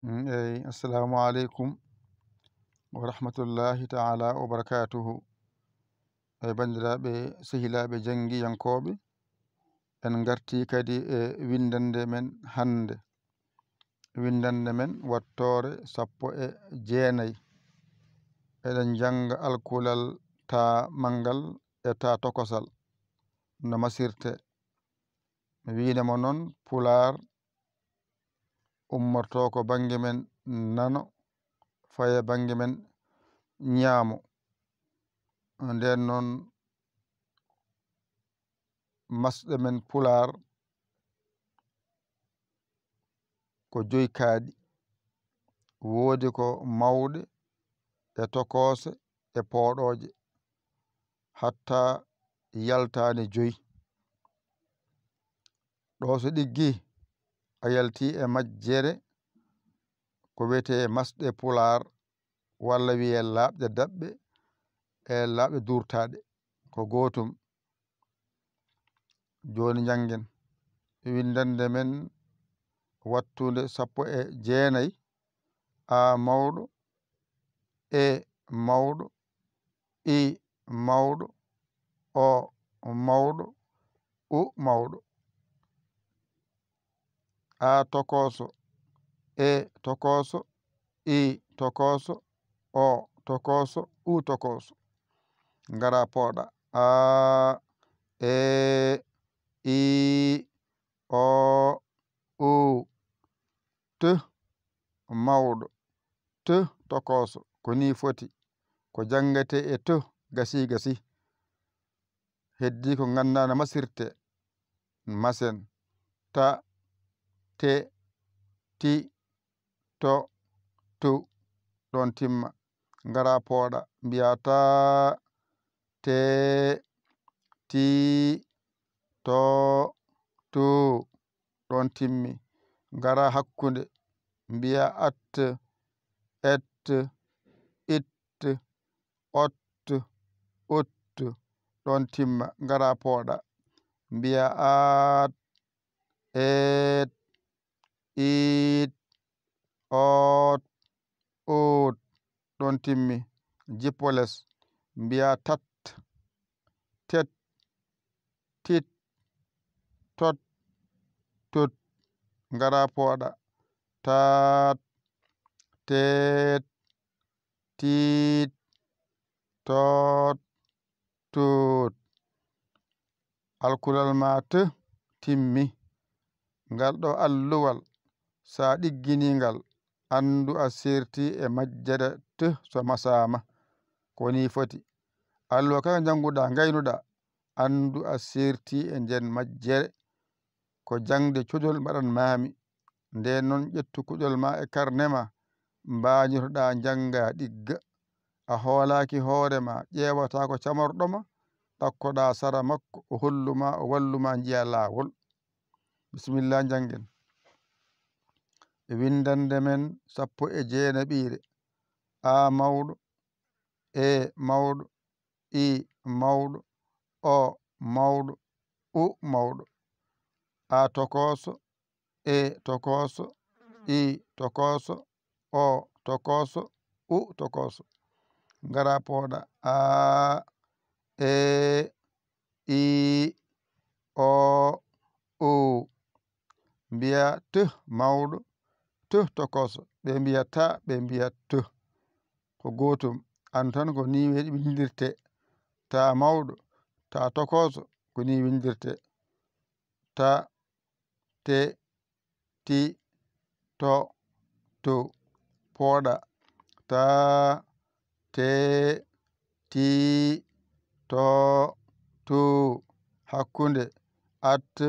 Assalamu alaikum wa rahmatullahi ta'ala wa barakatuhu. Bandiraɓe sehilaɓe jangiyankoɓe, en garti kadi windande men hande. Windande men wattore 19. Eɗen janga alkulal ta mangal e ta tokosal no masirte. Mi winemo noon pular ummorto ko bange men nano faye bange men ñaamo. Nden noon masɗe men pular ko joyi kaaɗi. Woodi ko mawɗe e tokose e pooɗoje hatta yaltani joyi. Ɗo so ɗiggi a yalti e majjere ko wiyete masɗe pular walla wiye laaɓɗe daɓɓe e laaɓɗe durtaɗe ko gotum. Joni jangen windande men wattude 19 a mawɗo e mawɗo i mawɗo o mawɗo u mawɗo a tokoso e tokoso i tokoso o tokoso u tokoso. Ngara pooɗa a e i o u t mawɗo t tokoso ko ni foti ko jangate e t gasi gasi. Heddi ko gandana masirte masen ta te ti to tu ɗon timma. Ngara pooɗa mbiya ta te ti to tu ɗon timmi. Ngara hakkunde mbiya at et it ot ut ɗon timma. Ngara pooɗa mbiya at et it ot ut ɗon timmi. Jippoles mbiya tat tet tit tot tut. Ngara pooɗa tat tet tit tot tut. Alkulal ma t timmi. Ngal ɗo alluwal sa ɗigginingal andu a serti e majjere t so masama koni foti. Alluwa kala janguɗa gaynuɗa andu a serti e nden majjere ko jangde cuɗol mbaɗan mami. Nden noon ƴettu kuɗol ma e karnema mbañotoɗa janga ɗigga. A hoolaki hoorema ƴewata ko camorɗoma ɗakkoɗa sara makko o holluma o walluma jiya lawol. Bisimillah jangen. Windande men 19 a mawɗo e mawɗo i mawɗo o mawɗo u mawɗo a tokoso e tokoso i tokoso o tokoso u tokoso. Ngara pooɗa a e i o u mbiya t mawɗo t tokoso. Ɓe mbiya ta ɓe mbiya t ko gotum. An tan ko ni windirte. Ta mawɗo ta tokoso ko ni windirte. Ta te ti to tu. Pooɗa ta te ti to tu. Hakkunde at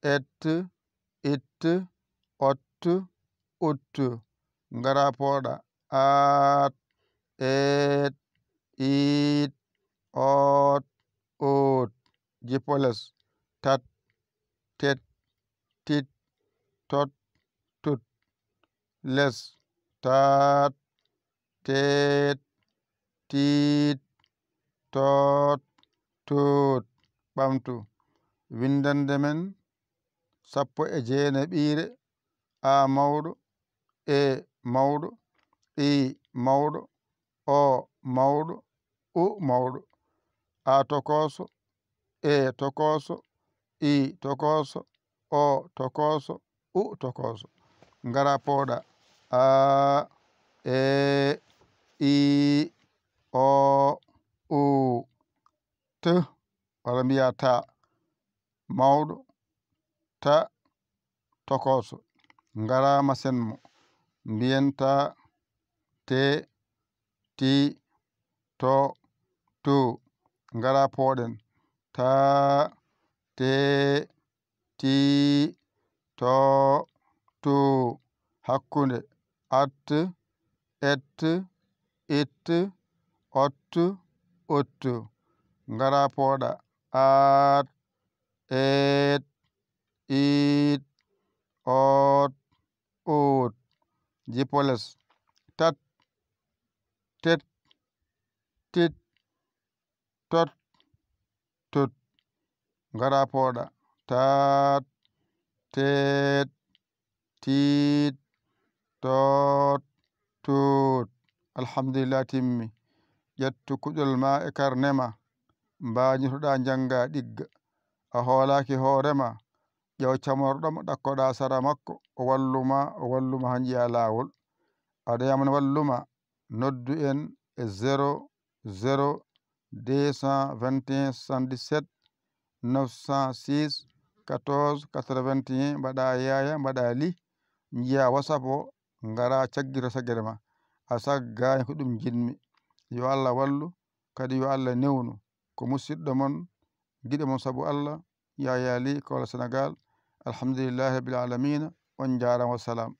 et it ot ut. Ngara pooɗa at et it ot ut. Jippoles tat tet tit tot tut. Les tat tet tit tot tut. Ɓamtu windande men 19 a mawɗo e mawɗo i mawɗo o mawɗo u mawɗo a tokoso e tokoso i tokoso o tokoso u tokoso ngara pooɗa a e i o u t walla mbiya ta mawɗo ta tokoso ngarama senmo mbiyenta te ti to to ngara pooɗen ta te ti to to hakkunde at et it ot ot ngara pooɗa at et it ot ot jipoles tat tet tit tot tot ngara pooɗa tat tet tit tot tot alhamdulillah timmi ƴettu kuƴol ma e karnema mbañitoɗa janga ɗigga a hoolaki hoorema ƴew camorɗomo ɗakkoɗa sara makko o walluma ha jiiya lawol aɗa yamana walluma noddu en e 00 221 77 906 14 81 mbaɗa yaya mbaɗa li jiiya WhatsApp o ngara caggito saggere ma a saggani ko ɗum jinmi yo Allah wallu kadi yo Allah newnu ko musidɗo mon giɗo mon saabu Allah Yaya Ly Kaolack Sénégal alhamdulillahi rabbil alamina on jarama wassalam